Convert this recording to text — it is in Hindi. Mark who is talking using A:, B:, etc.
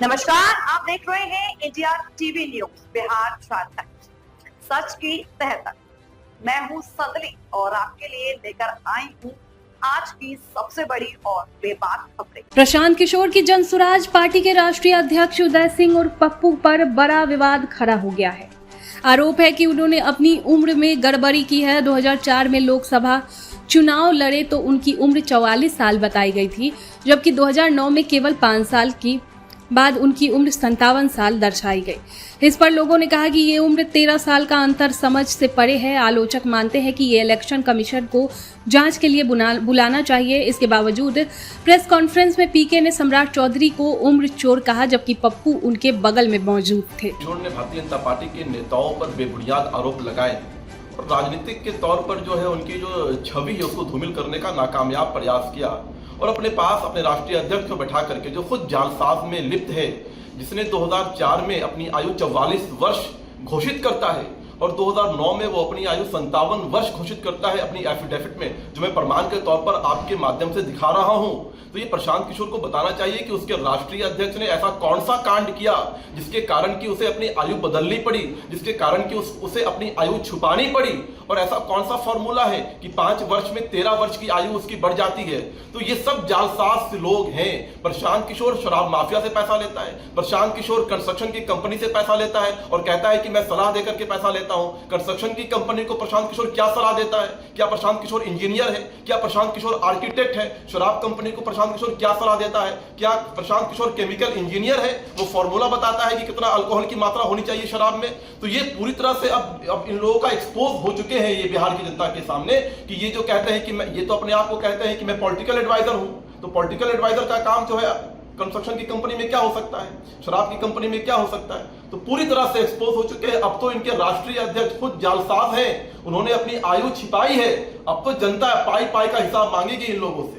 A: नमस्कार, आप देख रहे हैं India TV news Bihar Jharkhand सच की तह तक। मैं हूं सदली और आपके लिए लेकर आई हूं आज की सबसे बड़ी और बेबाक खबरें।
B: प्रशांत किशोर की जन स्वराज पार्टी के राष्ट्रीय अध्यक्ष उदय सिंह और पप्पू पर बड़ा विवाद खड़ा हो गया है। आरोप है कि उन्होंने अपनी उम्र में गड़बड़ी की है। 2004 में लोकसभा चुनाव लड़े तो उनकी उम्र 44 साल बताई गई थी, जबकि 2009 में केवल 5 साल की बाद उनकी उम्र 57 साल दर्शाई गई। इस पर लोगों ने कहा कि ये उम्र 13 साल का अंतर समझ से परे है। आलोचक मानते हैं कि ये इलेक्शन कमीशन को जांच के लिए बुलाना चाहिए। इसके बावजूद प्रेस कॉन्फ्रेंस में पीके ने सम्राट चौधरी को उम्र चोर कहा, जबकि पप्पू उनके बगल में मौजूद थे।
C: किशोर ने भारतीय जनता पार्टी के नेताओं पर बेबुनियाद आरोप लगाए और राजनीतिक के तौर पर जो है उनकी जो छवि है उसको धूमिल करने का नाकामयाब प्रयास किया और अपने पास अपने राष्ट्रीय अध्यक्ष को बैठा करके, जो खुद जालसाज में लिप्त है, जिसने 2004 में अपनी आयु 44 वर्ष घोषित करता है और 2009 में वो अपनी आयु 57 वर्ष घोषित करता है अपनी एफिडेविट में, जो मैं प्रमाण के तौर पर आपके माध्यम से दिखा रहा हूं। तो ये प्रशांत किशोर को बताना चाहिए कि उसके राष्ट्रीय अध्यक्ष ने ऐसा कौन सा कांड किया जिसके कारण कि उसे अपनी आयु बदलनी पड़ी, जिसके कारण कि उसे अपनी आयु छुपानी पड़ी, और ऐसा कौन सा फॉर्मूला है कि 5 वर्ष में 13 वर्ष की आयु उसकी बढ़ जाती है। तो ये सब जालसाज लोग हैं। प्रशांत किशोर शराब माफिया से पैसा लेता है, प्रशांत किशोर कंस्ट्रक्शन की कंपनी से पैसा लेता है और कहता है कि मैं सलाह देकर के पैसा लेता हूं। कंस्ट्रक्शन की कंपनी को प्रशांत किशोर क्या सलाह देता है? क्या प्रशांत किशोर इंजीनियर है? क्या प्रशांत किशोर आर्किटेक्ट है? शराब कंपनी को प्रशांत किशोर क्या सलाह देता है? क्या प्रशांत किशोर केमिकल इंजीनियर है? वो फॉर्मूला बताता है कि कितना अल्कोहल की मात्रा होनी चाहिए शराब में। तो ये पूरी तरह से अब इन लोगों का एक्सपोज हो चुके हैं ये बिहार की जनता के सामने कि ये जो कहते हैं कि मैं, ये तो अपने आप को कहते हैं कि मैं पॉलिटिकल एडवाइजर हूं। तो पॉलिटिकल एडवाइजर का काम जो है कंस्ट्रक्शन की कंपनी में क्या हो सकता है, शराब की कंपनी में क्या हो सकता है? तो पूरी तरह से एक्सपोज हो चुके हैं। अब तो इनके राष्ट्रीय अध्यक्ष खुद जालसाज हैं, उन्होंने अपनी आयु छिपाई है। अब तो जनता पाई पाई का हिसाब मांगेगी इन लोगों से।